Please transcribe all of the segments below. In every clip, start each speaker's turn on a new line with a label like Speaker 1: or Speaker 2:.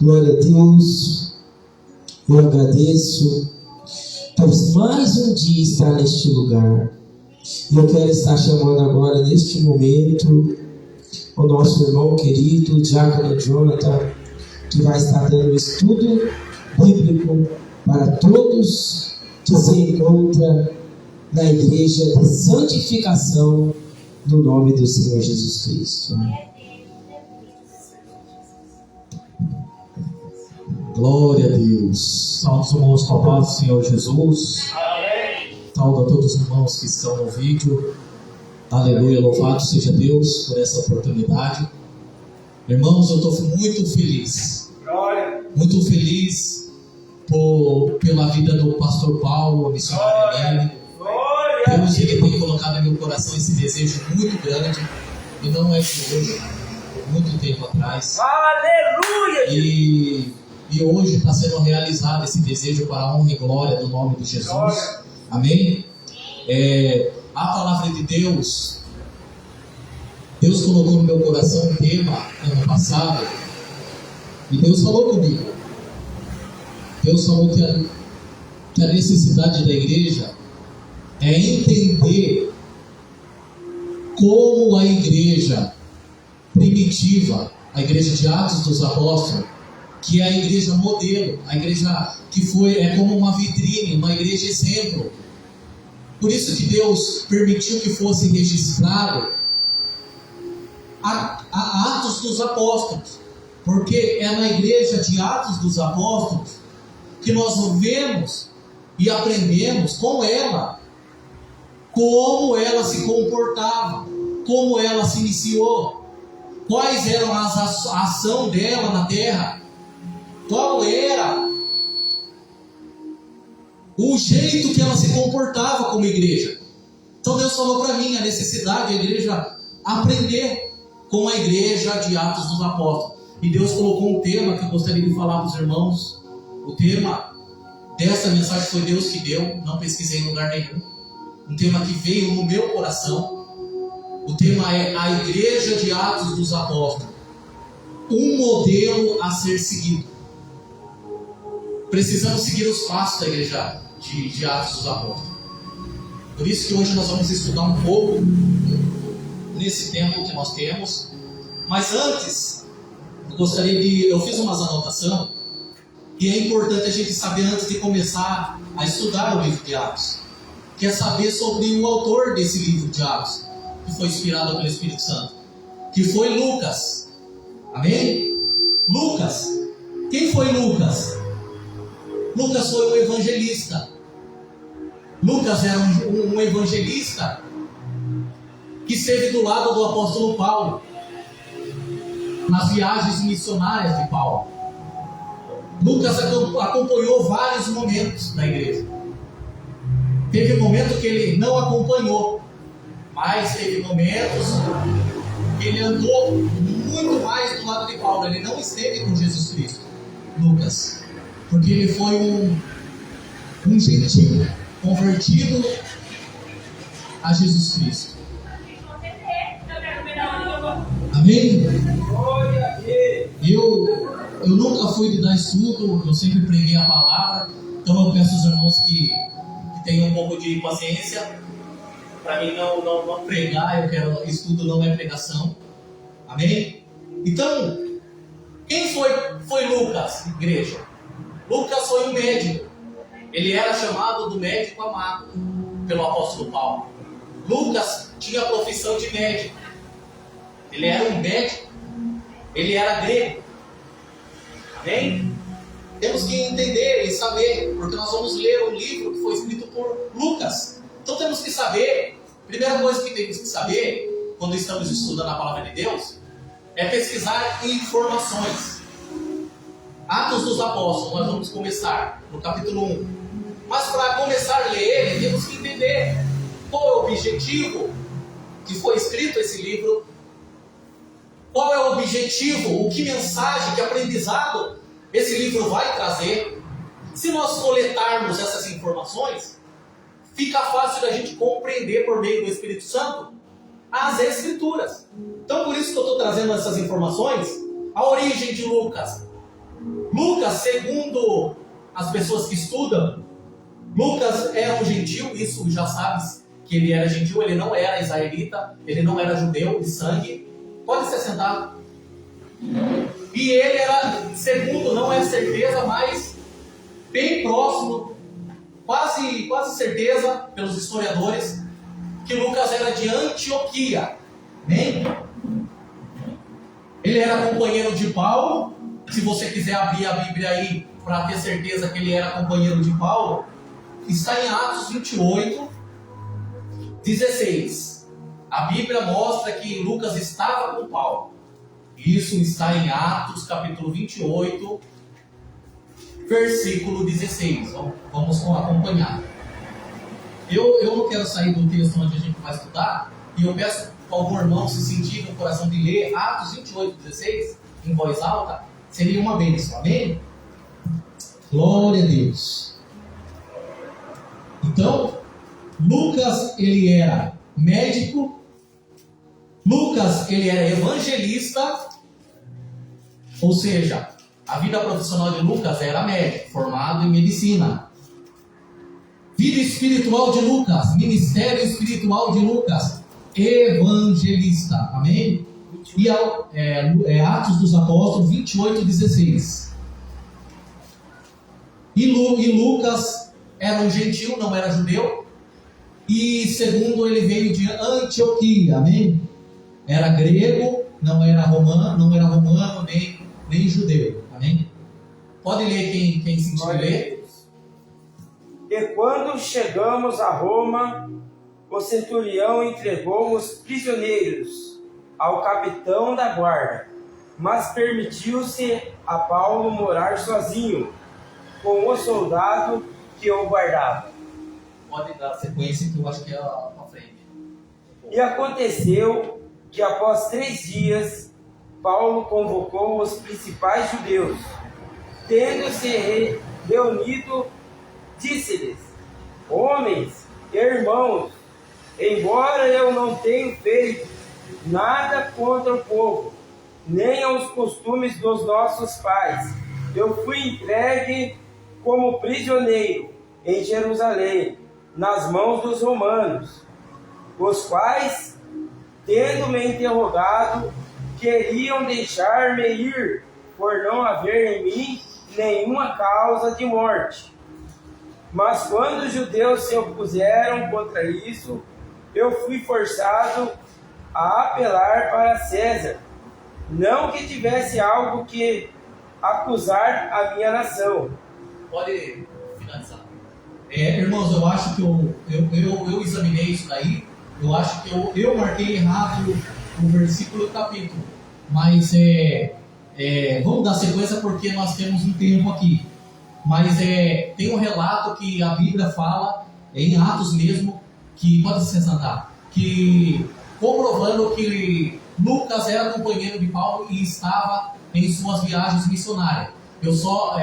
Speaker 1: Glória a Deus. Eu agradeço por mais um dia estar neste lugar. E eu quero estar chamando agora, neste momento, o nosso irmão querido, Diácono Jonathan, que vai estar dando um estudo bíblico para todos que se encontram na igreja de santificação no nome do Senhor Jesus Cristo.
Speaker 2: Glória a Deus. Salve os irmãos com a paz do Senhor Jesus. Amém. Salve a todos os irmãos que estão no vídeo. Aleluia, louvado seja Deus por essa oportunidade. Irmãos, eu estou muito feliz. Glória. Muito feliz pela vida do pastor Paulo, a missionária Helene. Deus, ele tem colocado no meu coração esse desejo muito grande. E não é de hoje, muito tempo atrás. Aleluia! E hoje está sendo realizado esse desejo para a honra e glória do nome de Jesus. Glória. Amém? A palavra de Deus, Deus colocou no meu coração um tema ano passado, e Deus falou comigo. Deus falou que a necessidade da igreja é entender como a igreja primitiva, a igreja de Atos dos Apóstolos, que é a igreja modelo, a igreja que é como uma vitrine, uma igreja exemplo. Por isso que Deus permitiu que fosse registrado a Atos dos Apóstolos, porque é na igreja de Atos dos Apóstolos que nós vemos e aprendemos com ela, como ela se comportava, como ela se iniciou, quais eram a ação dela na terra, qual era o jeito que ela se comportava como igreja. Então Deus falou para mim a necessidade da igreja aprender com a igreja de Atos dos Apóstolos. E Deus colocou um tema que eu gostaria de falar para os irmãos. O tema dessa mensagem foi Deus que deu, não pesquisei em lugar nenhum. Um tema que veio no meu coração. O tema é a igreja de Atos dos Apóstolos, um modelo a ser seguido. Precisamos seguir os passos da igreja de Atos dos Apóstolos. Por isso que hoje nós vamos estudar um pouco nesse tempo que nós temos. Mas antes, eu fiz umas anotações que é importante a gente saber antes de começar a estudar o livro de Atos, que é saber sobre o autor desse livro de Atos, que foi inspirado pelo Espírito Santo, que foi Lucas. Amém? Lucas. Quem foi Lucas? Lucas foi um evangelista. Lucas era um evangelista que esteve do lado do apóstolo Paulo nas viagens missionárias de Paulo. Lucas acompanhou vários momentos da igreja. Teve um momento que ele não acompanhou, mas teve momentos que ele andou muito mais do lado de Paulo. Ele não esteve com Jesus Cristo, Lucas, porque ele foi um gentil convertido a Jesus Cristo. Amém? Eu nunca fui de dar estudo, eu sempre preguei a palavra. Então eu peço aos irmãos que tenham um pouco de paciência. Para mim não pregar, estudo não é pregação. Amém? Então, quem foi Lucas, igreja? Lucas foi um médico. Ele era chamado do médico amado pelo apóstolo Paulo. Lucas tinha a profissão de médico. Ele era um médico. Ele era grego. Amém? Temos que entender e saber, porque nós vamos ler um livro que foi escrito por Lucas. Então temos que saber, primeira coisa que temos que saber, quando estamos estudando a palavra de Deus, é pesquisar informações. Atos dos Apóstolos, nós vamos começar no capítulo 1. Mas para começar a ler ele, temos que entender qual é o objetivo que foi escrito esse livro, qual é o objetivo, que mensagem, que aprendizado esse livro vai trazer. Se nós coletarmos essas informações, fica fácil da gente compreender por meio do Espírito Santo as Escrituras. Então por isso que eu estou trazendo essas informações, a origem de Lucas, Lucas, segundo as pessoas que estudam, Lucas era um gentil, isso já sabes que ele era gentil, ele não era israelita, ele não era judeu de sangue. Pode se sentar. E ele era, segundo, não é certeza, mas bem próximo, quase certeza, pelos historiadores, que Lucas era de Antioquia. Amém? Ele era companheiro de Paulo. Se você quiser abrir a Bíblia aí para ter certeza que ele era companheiro de Paulo, está em Atos 28, 16. A Bíblia mostra que Lucas estava com Paulo. Isso está em Atos capítulo 28, versículo 16. Vamos acompanhar. Eu não quero sair do texto onde a gente vai estudar, e eu peço para algum irmão se sentir no coração de ler Atos 28, 16, em voz alta, seria uma bênção, amém? Glória a Deus. Então, Lucas, ele era médico, Lucas, ele era evangelista, ou seja, a vida profissional de Lucas era médico, formado em medicina. Vida espiritual de Lucas, ministério espiritual de Lucas, evangelista, amém? E Atos dos Apóstolos 28, 16. E Lucas era um gentil, não era judeu. E segundo, ele veio de Antioquia, amém? Era grego, não era romano, nem judeu, amém? Pode ler quem sentir ler.
Speaker 3: E quando chegamos a Roma, o centurião entregou os prisioneiros ao capitão da guarda, mas permitiu-se a Paulo morar sozinho com o soldado que o guardava.
Speaker 2: Pode dar sequência que eu acho que é para frente.
Speaker 3: E aconteceu que após 3 dias, Paulo convocou os principais judeus. Tendo-se reunido, disse-lhes: homens, irmãos, embora eu não tenha feito nada contra o povo, nem aos costumes dos nossos pais, eu fui entregue como prisioneiro em Jerusalém, nas mãos dos romanos, os quais, tendo-me interrogado, queriam deixar-me ir, por não haver em mim nenhuma causa de morte. Mas quando os judeus se opuseram contra isso, eu fui forçado a apelar para César, não que tivesse algo que acusar a minha nação.
Speaker 2: Pode finalizar. Irmãos, eu acho que eu examinei isso daí. Eu acho que eu marquei errado o versículo e o capítulo. Mas vamos dar sequência porque nós temos um tempo aqui. Mas tem um relato que a Bíblia fala, em Atos mesmo, que pode se sentar, que comprovando que Lucas era companheiro de Paulo e estava em suas viagens missionárias. Eu só,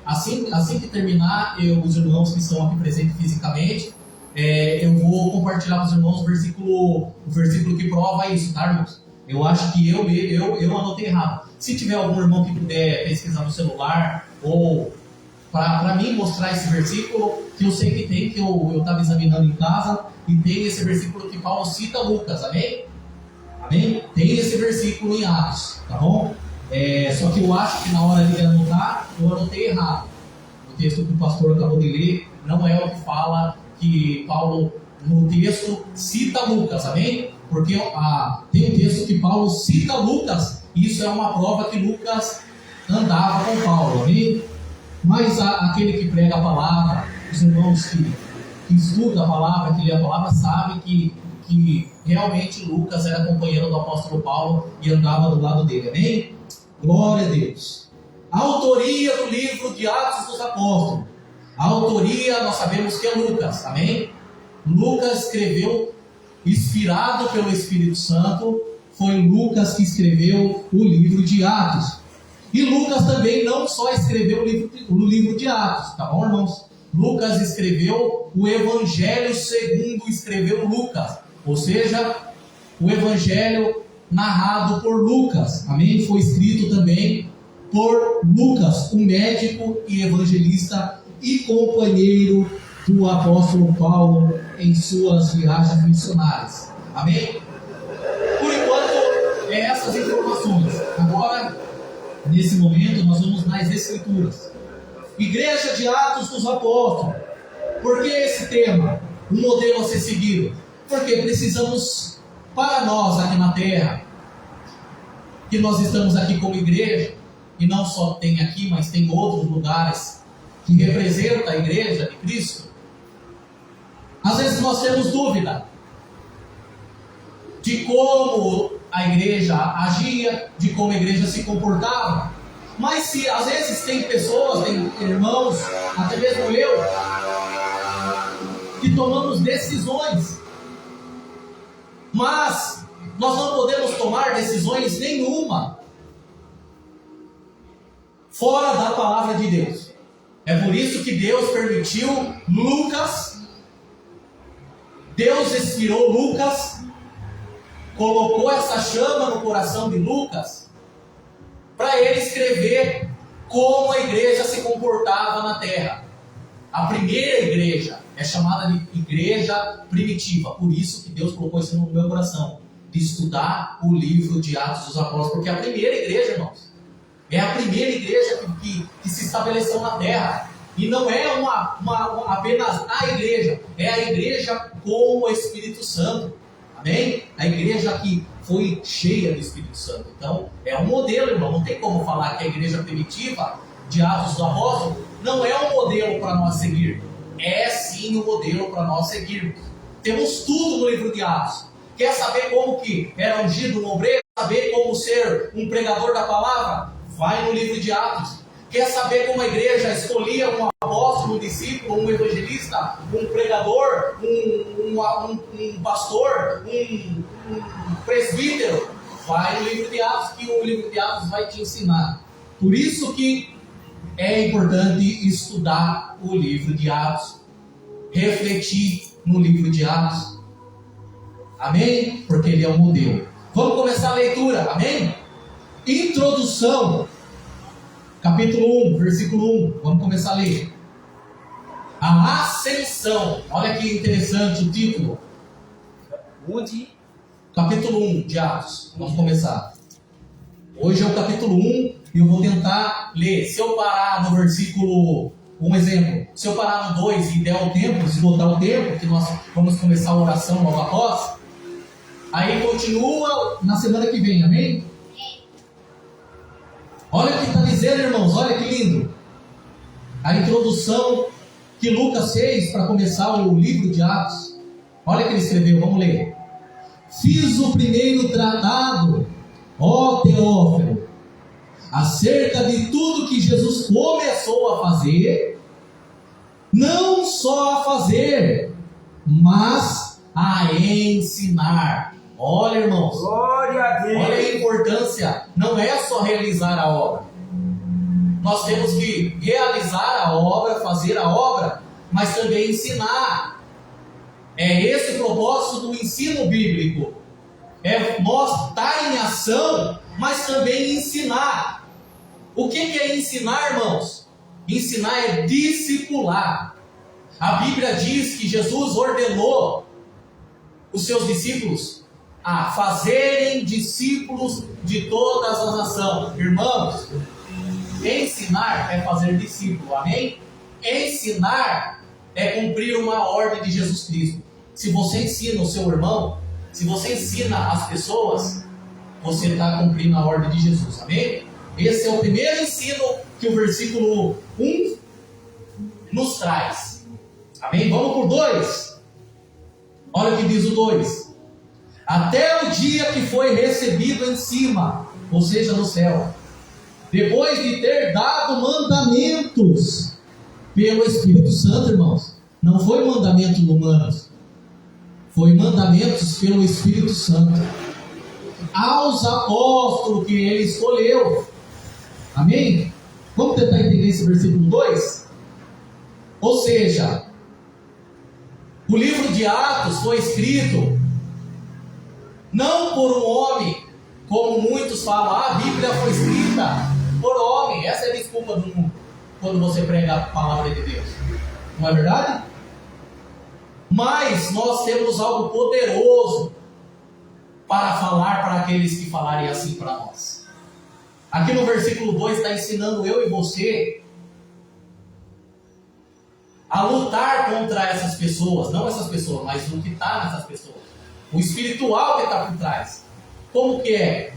Speaker 2: assim que terminar, os irmãos que estão aqui presentes fisicamente, eu vou compartilhar com os irmãos o versículo que prova isso, tá, irmãos? Eu acho que eu anotei errado. Se tiver algum irmão que puder pesquisar no celular, ou para mim mostrar esse versículo, que eu sei que tem, que eu estava examinando em casa, e tem esse versículo que Paulo cita Lucas, amém? Amém? Tem esse versículo em Atos, tá bom? Só que eu acho que na hora de anotar, eu anotei errado. O texto que o pastor acabou de ler não é o que fala que Paulo, no texto, cita Lucas, amém? Porque tem um texto que Paulo cita Lucas, e isso é uma prova que Lucas andava com Paulo, amém? Mas aquele que prega a palavra, os irmãos que estudam a palavra, que lê a palavra, sabem que realmente Lucas era companheiro do apóstolo Paulo e andava do lado dele, amém? Glória a Deus. A autoria do livro de Atos dos Apóstolos. A autoria nós sabemos que é Lucas, amém? Lucas escreveu, inspirado pelo Espírito Santo, foi Lucas que escreveu o livro de Atos. E Lucas também não só escreveu o livro de Atos, tá bom, irmãos? Lucas escreveu o Evangelho segundo escreveu Lucas, ou seja, o Evangelho narrado por Lucas, amém? Foi escrito também por Lucas, o médico e evangelista e companheiro do apóstolo Paulo em suas viagens missionárias. Amém? Por enquanto, essas informações. Agora, nesse momento, nós vamos nas Escrituras. Igreja de Atos dos Apóstolos. Por que esse tema? Um modelo a ser seguido. Porque precisamos, para nós aqui na terra, que nós estamos aqui como igreja, e não só tem aqui, mas tem outros lugares que representam a igreja de Cristo. Às vezes nós temos dúvida de como a igreja agia, de como a igreja se comportava. Mas se às vezes tem pessoas, tem irmãos, até mesmo eu, que tomamos decisões, mas nós não podemos tomar decisões nenhuma fora da palavra de Deus. É por isso que Deus permitiu Lucas, Deus inspirou Lucas, colocou essa chama no coração de Lucas, para ele escrever como a igreja se comportava na terra. A primeira igreja é chamada de igreja primitiva. Por isso que Deus colocou isso no meu coração, de estudar o livro de Atos dos Apóstolos, porque é a primeira igreja, irmãos, é a primeira igreja que se estabeleceu na terra. E não é apenas a igreja, é a igreja com o Espírito Santo. Amém? A igreja que foi cheia do Espírito Santo. Então, é um modelo, irmão. Não tem como falar que a igreja primitiva de Atos dos Apóstolos não é um modelo para nós seguir. É sim um modelo para nós seguirmos. Temos tudo no livro de Atos. Quer saber como que era ungido um obreiro? Quer saber como ser um pregador da palavra? Vai no livro de Atos. Quer saber como a igreja escolhia um apóstolo, um discípulo, um evangelista, um pregador, um pastor, um presbítero? Vai no livro de Atos, que o livro de Atos vai te ensinar. Por isso que é importante estudar o livro de Atos, refletir no livro de Atos. Amém? Porque ele é um modelo. Vamos começar a leitura. Amém? Introdução. Capítulo 1, versículo 1. Vamos começar a ler. A ascensão. Olha que interessante o título. Capítulo 1 de Atos. Vamos começar. Hoje é o capítulo 1 e eu vou tentar ler. Se eu parar no versículo, um exemplo, se eu parar no 2 e der o tempo, esgotar o tempo, que nós vamos começar a oração logo após, aí continua na semana que vem, amém? Olha o que está dizendo, irmãos, olha que lindo. A introdução que Lucas fez para começar o livro de Atos. Olha o que ele escreveu, vamos ler. Fiz o primeiro tratado, ó Teófilo, acerca de tudo que Jesus começou a fazer, não só a fazer, mas a ensinar. Olha, irmãos,
Speaker 3: Glória a Deus.
Speaker 2: Olha a importância, não é só realizar a obra. Nós temos que realizar a obra, fazer a obra, mas também ensinar. É esse o propósito do ensino bíblico. É nós estar em ação, mas também ensinar. O que é ensinar, irmãos? Ensinar é discipular. A Bíblia diz que Jesus ordenou os seus discípulos a fazerem discípulos de todas as nações. Irmãos, ensinar é fazer discípulo, amém? Ensinar é cumprir uma ordem de Jesus Cristo. Se você ensina o seu irmão, se você ensina as pessoas, você está cumprindo a ordem de Jesus, amém? Esse é o primeiro ensino que o versículo 1 nos traz, amém? Vamos por 2. Olha o que diz o 2. Até o dia que foi recebido em cima, ou seja, no céu, depois de ter dado mandamentos pelo Espírito Santo, irmãos. Não foi mandamentos humanos, foi mandamentos pelo Espírito Santo aos apóstolos que ele escolheu. Amém? Vamos tentar entender esse versículo 2? Ou seja, o livro de Atos foi escrito não por um homem, como muitos falam, a Bíblia foi escrita por homem. Essa é a desculpa do mundo quando você prega a palavra de Deus. Não é verdade? Mas nós temos algo poderoso para falar para aqueles que falarem assim para nós. Aqui no versículo 2 está ensinando eu e você a lutar contra essas pessoas, não essas pessoas, mas o que está nessas pessoas, o espiritual que está por trás. Como que é?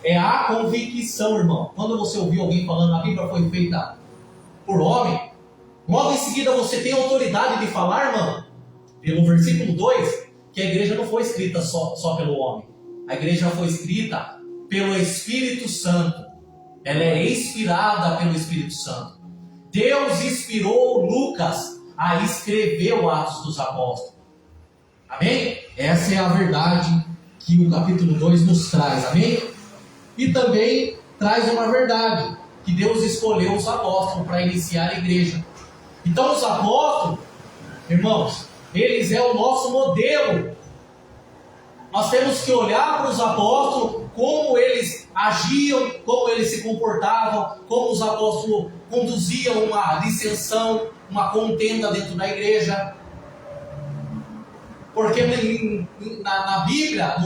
Speaker 2: É a convicção, irmão. Quando você ouvir alguém falando a Bíblia foi feita por homem, logo em seguida você tem autoridade de falar, irmão, pelo versículo 2, que a igreja não foi escrita só pelo homem. A igreja foi escrita pelo Espírito Santo. Ela é inspirada pelo Espírito Santo. Deus inspirou Lucas a escrever o Atos dos Apóstolos. Amém? Essa é a verdade que o capítulo 2 nos traz. Amém? E também traz uma verdade, que Deus escolheu os apóstolos para iniciar a igreja. Então os apóstolos, irmãos, eles é o nosso modelo. Nós temos que olhar para os apóstolos, como eles agiam, como eles se comportavam, como os apóstolos conduziam uma dissensão, uma contenda dentro da igreja. Porque na Bíblia,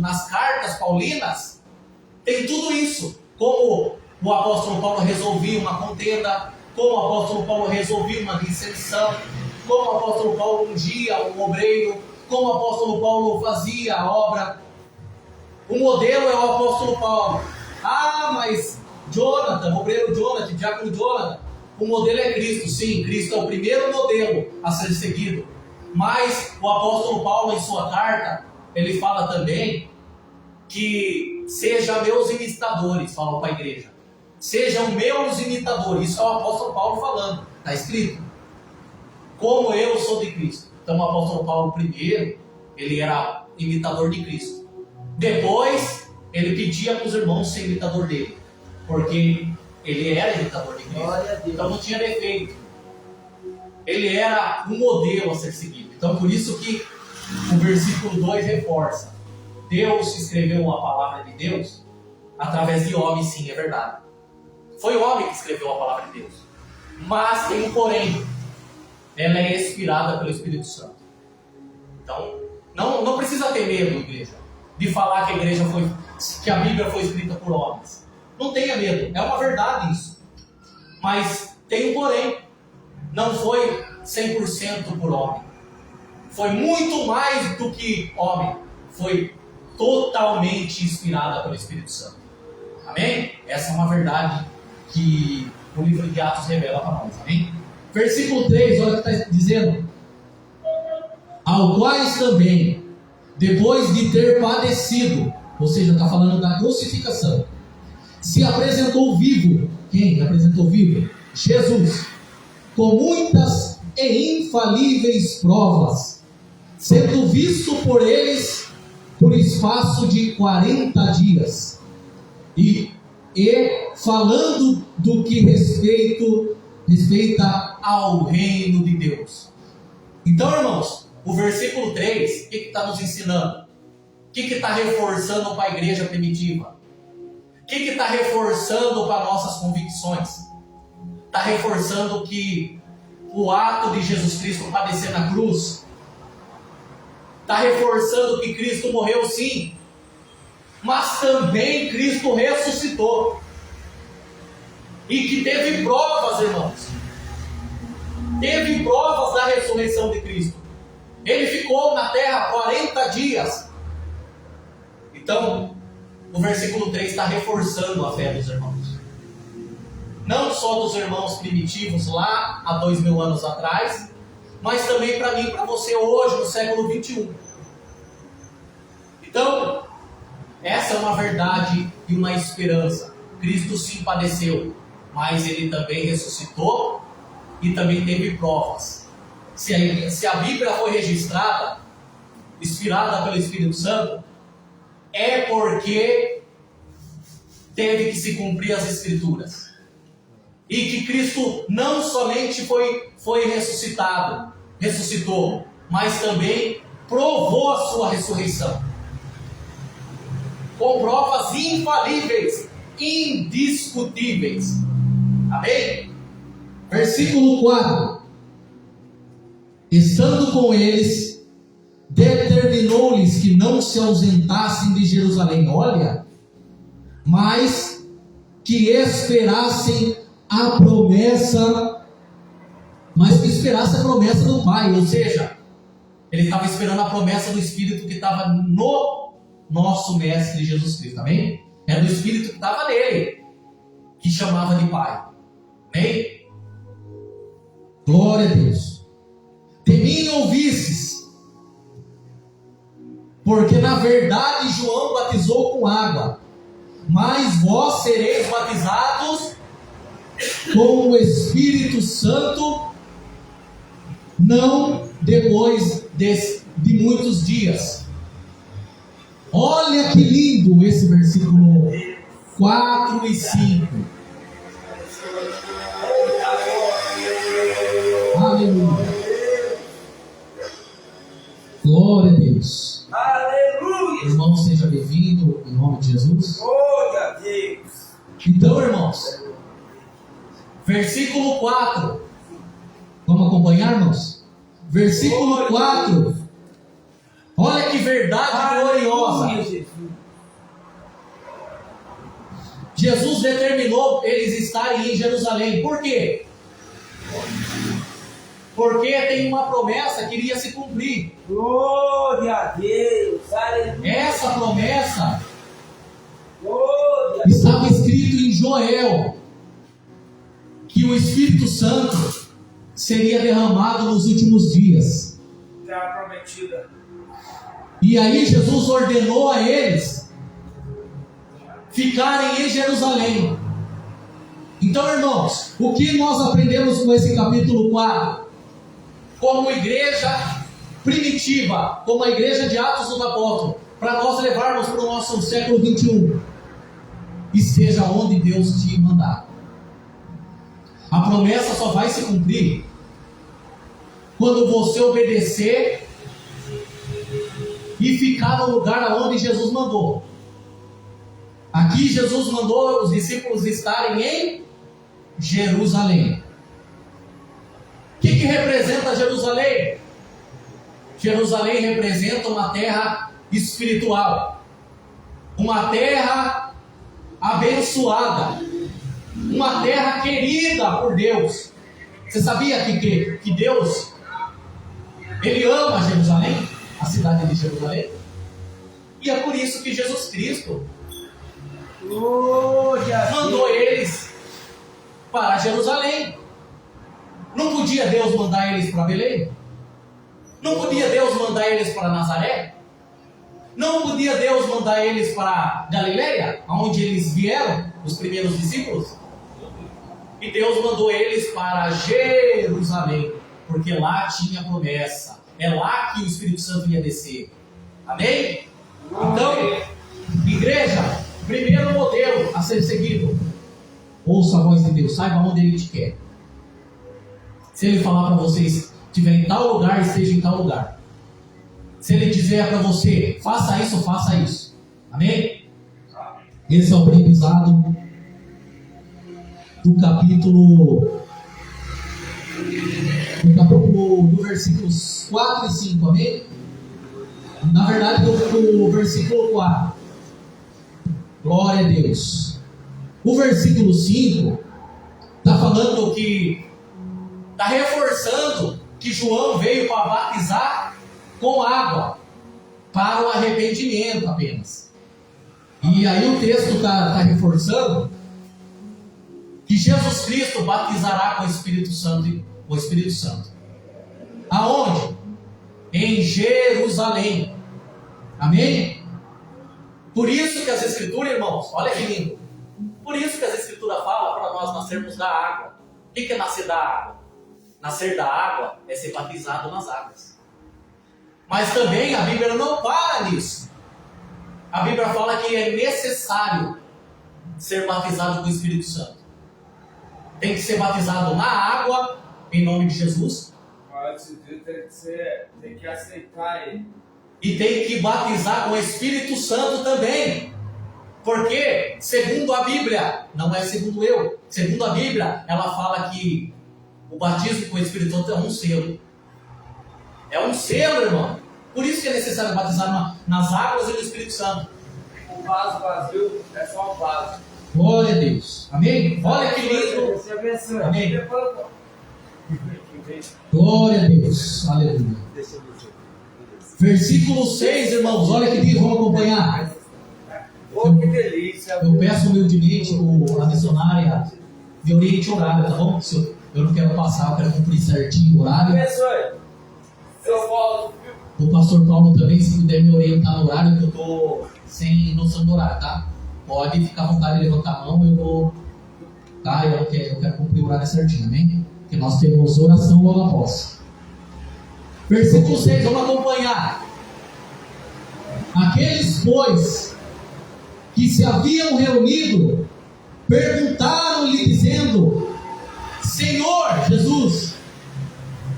Speaker 2: nas cartas paulinas, tem tudo isso. Como o apóstolo Paulo resolvia uma contenda, como o apóstolo Paulo resolvia uma dissensão, como o apóstolo Paulo ungia um obreiro, como o apóstolo Paulo fazia a obra. O modelo é o apóstolo Paulo. Ah, mas Jonathan, obreiro Jonathan, diácono Jonathan, o modelo é Cristo. Sim, Cristo é o primeiro modelo a ser seguido. Mas o apóstolo Paulo, em sua carta, ele fala também que sejam meus imitadores, falou para a igreja. Sejam meus imitadores. Isso é o apóstolo Paulo falando. Está escrito. Como eu sou de Cristo. Então o apóstolo Paulo primeiro, ele era imitador de Cristo. Depois, ele pedia para os irmãos ser imitador dele. Porque ele era imitador de Cristo. Então não tinha defeito. Ele era um modelo a ser seguido. Então por isso que o versículo 2 reforça. Deus escreveu a palavra de Deus através de homens, sim, é verdade. Foi o homem que escreveu a palavra de Deus. Mas tem um porém. Ela é inspirada pelo Espírito Santo. Então, não precisa ter medo, igreja, de falar que a Bíblia foi escrita por homens. Não tenha medo, é uma verdade isso. Mas tem um porém. Não foi 100% por homem. Foi muito mais do que homem. Foi totalmente inspirada pelo Espírito Santo. Amém? Essa é uma verdade que o livro de Atos revela para nós. Amém? Versículo 3, olha o que está dizendo. Ao quais também, depois de ter padecido, ou seja, está falando da crucificação, se apresentou vivo. Quem apresentou vivo? Jesus. Com muitas e infalíveis provas, sendo visto por eles por espaço de 40 dias, e falando do que respeita ao reino de Deus. Então, irmãos, o versículo 3, o que está nos ensinando? O que está reforçando para a igreja primitiva? O que está reforçando para nossas convicções? Está reforçando que o ato de Jesus Cristo padecer na cruz, está reforçando que Cristo morreu sim, mas também Cristo ressuscitou, e que teve provas, irmãos, teve provas da ressurreição de Cristo. Ele ficou na terra 40 dias. Então, o versículo 3 está reforçando a fé dos irmãos. Não só dos irmãos primitivos lá há 2000 anos atrás, mas também para mim e para você hoje, no século 21. Então, essa é uma verdade e uma esperança. Cristo sim padeceu, mas ele também ressuscitou e também teve provas. Se a Bíblia foi registrada, inspirada pelo Espírito Santo, é porque teve que se cumprir as Escrituras. E que Cristo não somente foi ressuscitou, mas também provou a sua ressurreição. Com provas infalíveis, indiscutíveis. Amém? Versículo 4. Estando com eles, determinou-lhes que não se ausentassem de Jerusalém. Olha, mas que esperassem a promessa, do Pai. Ou seja, ele estava esperando a promessa do Espírito que estava no nosso Mestre Jesus Cristo. Amém? Era o Espírito que estava nele, que chamava de Pai. Amém? Glória a Deus. De mim ouvistes, porque na verdade João batizou com água, mas vós sereis batizados com o Espírito Santo não depois de muitos dias. Olha que lindo esse versículo 4 e 5. Aleluia. Glória a Deus.
Speaker 3: Aleluia.
Speaker 2: Irmão, seja bem-vindo em nome de Jesus.
Speaker 3: Glória a Deus.
Speaker 2: Então, irmãos, versículo 4. Vamos acompanhar, irmãos? Versículo 4. Olha que verdade gloriosa.
Speaker 3: Aleluia,
Speaker 2: Jesus determinou eles estarem em Jerusalém. Por quê? Porque tem uma promessa que iria se cumprir.
Speaker 3: Glória a Deus. Aleluia.
Speaker 2: Essa promessa
Speaker 3: Glória.
Speaker 2: estava escrito em Joel, que o Espírito Santo seria derramado nos últimos dias.
Speaker 3: Terra prometida.
Speaker 2: E aí Jesus ordenou a eles ficarem em Jerusalém. Então, irmãos, o que nós aprendemos com esse capítulo 4? Como igreja primitiva, como a igreja de Atos dos Apóstolos, para nós levarmos para o nosso século 21. Esteja onde Deus te mandar. A promessa só vai se cumprir quando você obedecer e ficar no lugar onde Jesus mandou. Aqui Jesus mandou os discípulos estarem em Jerusalém. O que representa Jerusalém? Jerusalém representa uma terra espiritual, uma terra abençoada, uma terra querida por Deus. Você sabia que Deus, Ele ama Jerusalém, a cidade de Jerusalém? E é por isso que Jesus Cristo mandou eles para Jerusalém. Não podia Deus mandar eles para Belém? Não podia Deus mandar eles para Nazaré? Não podia Deus mandar eles para Galileia, onde eles vieram, os primeiros discípulos? E Deus mandou eles para Jerusalém, porque lá tinha promessa. É lá que o Espírito Santo ia descer. Amém? Então, igreja, primeiro modelo a ser seguido. Ouça a voz de Deus, saiba onde Ele te quer. Se Ele falar para vocês, estiver em tal lugar, esteja em tal lugar. Se Ele dizer para você, faça isso, faça isso. Amém? Esse é o aprendizado do capítulo do versículos 4 e 5, amém? Na verdade, do versículo 4. Glória a Deus. O versículo 5 está falando que está reforçando que João veio para batizar com água para o arrependimento apenas. E aí o texto está reforçando que Jesus Cristo batizará com o Espírito Santo. Aonde? Em Jerusalém. Amém? Por isso que as Escrituras, irmãos, olha que lindo. Por isso que as Escrituras falam para nós nascermos da água. O que é nascer da água? Nascer da água é ser batizado nas águas. Mas também a Bíblia não para nisso. A Bíblia fala que é necessário ser batizado com o Espírito Santo. Tem que ser batizado na água, em nome de Jesus.
Speaker 3: Tem que aceitar Ele.
Speaker 2: E tem que batizar com o Espírito Santo também. Porque, segundo a Bíblia, não é segundo eu, segundo a Bíblia, ela fala que o batismo com o Espírito Santo é um selo. É um selo, irmão. Por isso que é necessário batizar nas águas e no Espírito Santo.
Speaker 3: O vaso vazio é só um vaso.
Speaker 2: Glória a Deus. Amém? Olha que lindo.
Speaker 3: Você abençoe.
Speaker 2: Amém. Glória a Deus. Aleluia. Versículo 6, irmãos. Olha que lindo. Vamos acompanhar.
Speaker 3: Oh, que delícia.
Speaker 2: Eu peço humildemente a missionária de oriente horário, tá bom? Eu não quero passar, eu quero cumprir certinho o horário.
Speaker 3: Abençoe. Seu Paulo.
Speaker 2: O pastor Paulo também, se puder me orientar no horário, que eu estou sem noção do horário, tá? Pode ficar à vontade de levantar a mão, eu vou. Tá? Eu quero cumprir o horário certinho, amém? Porque nós temos oração logo após. Versículo 6, vamos acompanhar. Aqueles, pois, que se haviam reunido, perguntaram-lhe, dizendo: Senhor Jesus,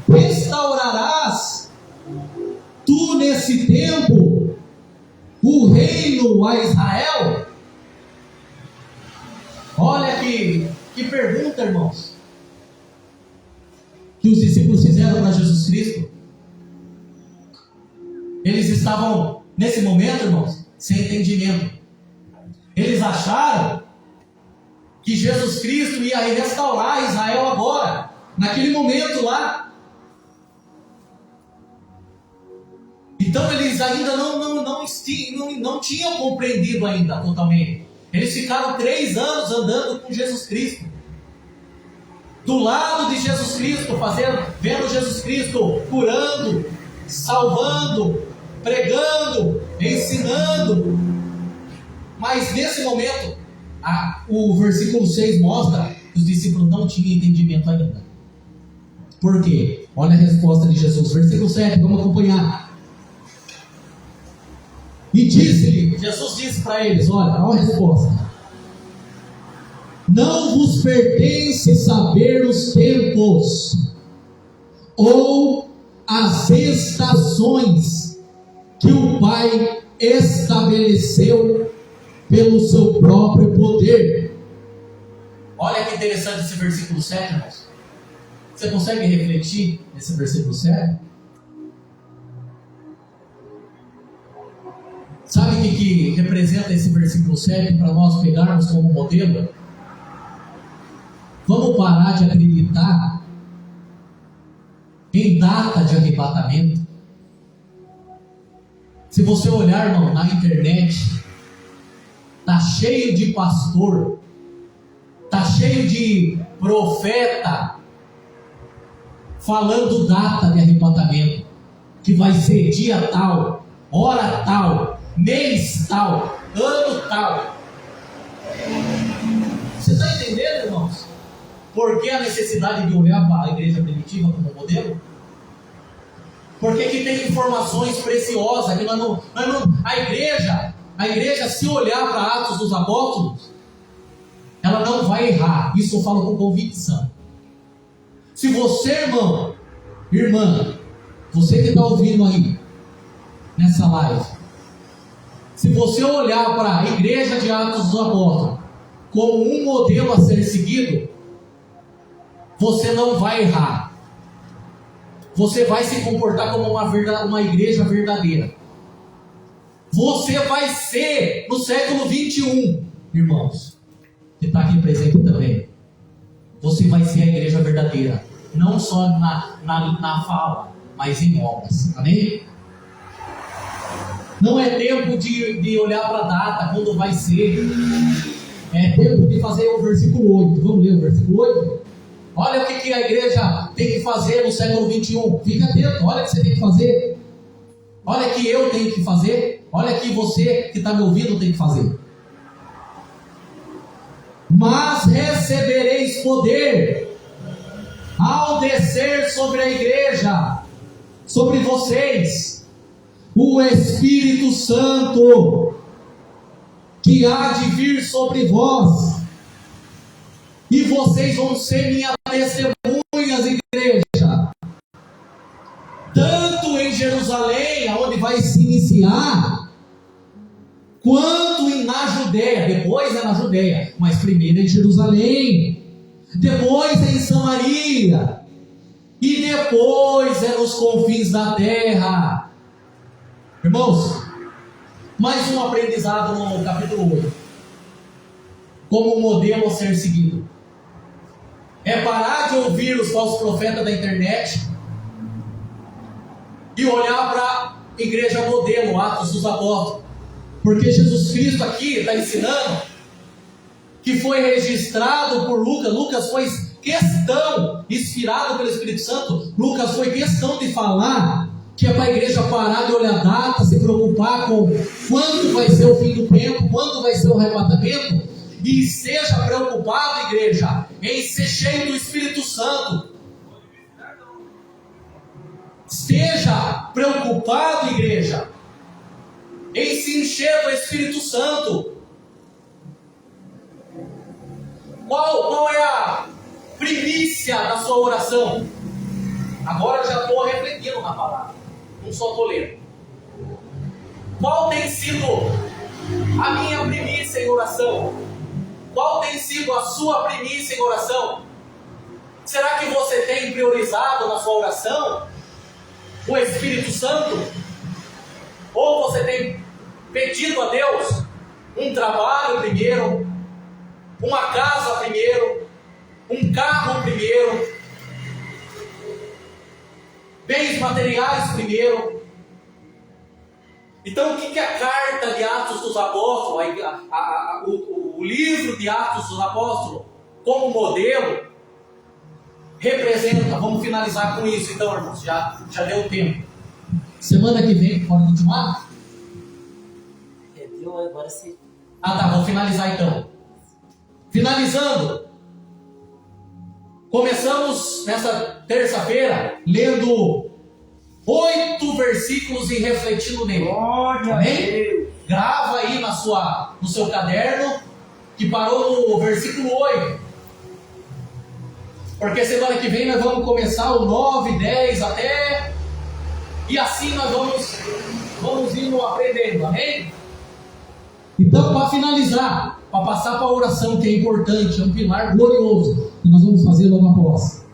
Speaker 2: restaurarás tu nesse tempo o reino a Israel? Olha que pergunta, irmãos, que os discípulos fizeram para Jesus Cristo. Eles estavam, nesse momento, irmãos, sem entendimento. Eles acharam que Jesus Cristo ia restaurar Israel agora, naquele momento lá. Então eles ainda não tinham compreendido ainda totalmente. Eles ficaram 3 anos andando com Jesus Cristo, do lado de Jesus Cristo, vendo Jesus Cristo curando, salvando, pregando, ensinando. Mas nesse momento, o versículo 6 mostra que os discípulos não tinham entendimento ainda. Por quê? Olha a resposta de Jesus, versículo 7, vamos acompanhar. E disse-lhe, Jesus disse para eles, olha a resposta: não vos pertence saber os tempos ou as estações que o Pai estabeleceu pelo seu próprio poder. Olha que interessante esse versículo 7, irmãos. Você consegue refletir nesse versículo 7? Sabe o que representa esse versículo 7 para nós pegarmos como modelo? Vamos parar de acreditar em data de arrebatamento. Se você olhar, irmão, na internet, está cheio de pastor, está cheio de profeta falando data de arrebatamento, que vai ser dia tal, hora tal, mês tal, ano tal. Você está entendendo, irmãos? Por que a necessidade de olhar para a igreja primitiva como modelo? Porque aqui tem informações preciosas que a igreja, se olhar para Atos dos Apóstolos, ela não vai errar. Isso eu falo com convicção. Se você, irmão, irmã, você que está ouvindo aí nessa live, se você olhar para a igreja de Atos dos Apóstolos como um modelo a ser seguido, você não vai errar. Você vai se comportar como uma igreja verdadeira. Você vai ser, no século 21, irmãos, que está aqui presente também, você vai ser a igreja verdadeira, não só na fala, mas em obras. Amém? Não é tempo de olhar para a data, quando vai ser. É tempo de fazer o versículo 8. Vamos ler o versículo 8? Olha o que a igreja tem que fazer no século 21. Fica atento, olha o que você tem que fazer. Olha o que eu tenho que fazer. Olha o que você que está me ouvindo tem que fazer. Mas recebereis poder ao descer sobre a igreja, sobre vocês, o Espírito Santo, que há de vir sobre vós, e vocês vão ser minhas testemunhas, igreja, tanto em Jerusalém, onde vai se iniciar, quanto na Judéia, depois é na Judéia, mas primeiro é em Jerusalém, depois é em Samaria, e depois é nos confins da terra. Irmãos, mais um aprendizado no capítulo 8, como modelo a ser seguido. É parar de ouvir os falsos profetas da internet e olhar para a igreja modelo, Atos dos Apóstolos. Porque Jesus Cristo aqui está ensinando que foi registrado por Lucas. Lucas foi questão, inspirado pelo Espírito Santo, Lucas foi questão de falar que é para a igreja parar de olhar data, se preocupar com quando vai ser o fim do tempo, quando vai ser o arrebatamento, e esteja preocupado, igreja, em ser cheio do Espírito Santo. Esteja preocupado, igreja, em se encher do Espírito Santo. Qual é a primícia da sua oração? Agora eu já estou refletindo na palavra, não só estou lendo. Qual tem sido a minha primícia em oração? Qual tem sido a sua primícia em oração? Será que você tem priorizado na sua oração o Espírito Santo? Ou você tem pedido a Deus um trabalho primeiro, uma casa primeiro, um carro primeiro, bens materiais primeiro? Então, o que a carta de Atos dos Apóstolos, o livro de Atos dos Apóstolos, como modelo, representa? Vamos finalizar com isso então, irmãos, já deu tempo. Semana que vem, pode continuar?
Speaker 4: Deu, agora sim.
Speaker 2: Vou finalizar então. Finalizando, começamos nessa terça-feira lendo 8 versículos e refletindo nele.
Speaker 3: Glória a
Speaker 2: Amém?
Speaker 3: Deus.
Speaker 2: Grava aí no seu caderno, que parou no versículo 8. Porque semana que vem nós vamos começar o 9, 10 até... E assim nós vamos indo aprendendo, amém? Então, para finalizar, para passar para a oração, que é importante, é um pilar glorioso, que nós vamos fazer logo após.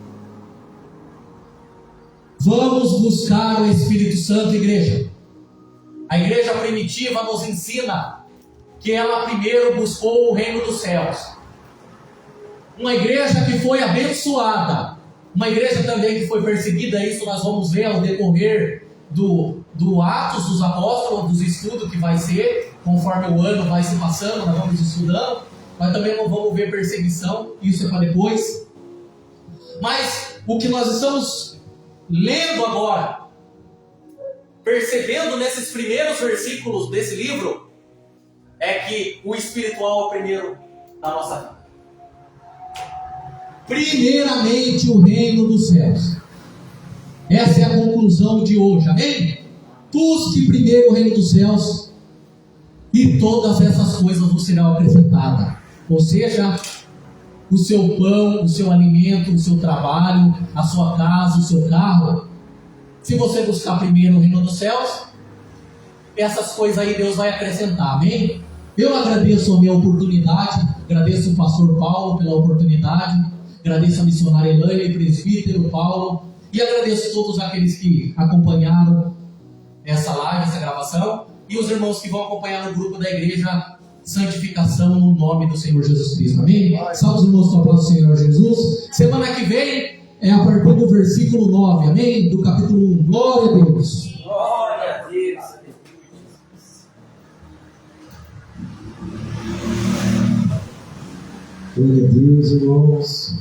Speaker 2: Vamos buscar o Espírito Santo, igreja. A igreja primitiva nos ensina que ela primeiro buscou o reino dos céus. Uma igreja que foi abençoada, uma igreja também que foi perseguida, isso nós vamos ver ao decorrer do Atos dos Apóstolos, dos estudos que vai ser, conforme o ano vai se passando, nós vamos estudando, mas também não vamos ver perseguição, isso é para depois. Mas o que nós estamos lendo agora, percebendo nesses primeiros versículos desse livro, é que o espiritual é o primeiro da nossa vida. Primeiramente o reino dos céus. Essa é a conclusão de hoje, amém? Busque primeiro o reino dos céus e todas essas coisas vos serão acrescentadas. Ou seja, o seu pão, o seu alimento, o seu trabalho, a sua casa, o seu carro. Se você buscar primeiro o reino dos céus, essas coisas aí Deus vai acrescentar, amém? Eu agradeço a minha oportunidade, agradeço o pastor Paulo pela oportunidade, agradeço a missionária Elaine e presbítero Paulo, e agradeço a todos aqueles que acompanharam essa live, essa gravação, e os irmãos que vão acompanhar no grupo da igreja Santificação no nome do Senhor Jesus Cristo, amém? Salve os irmãos com a paz do Senhor Jesus. Semana que vem é a partir do versículo 9, amém? Do capítulo 1, glória a Deus.
Speaker 3: Glória a Deus.
Speaker 1: Glória a Deus, irmãos.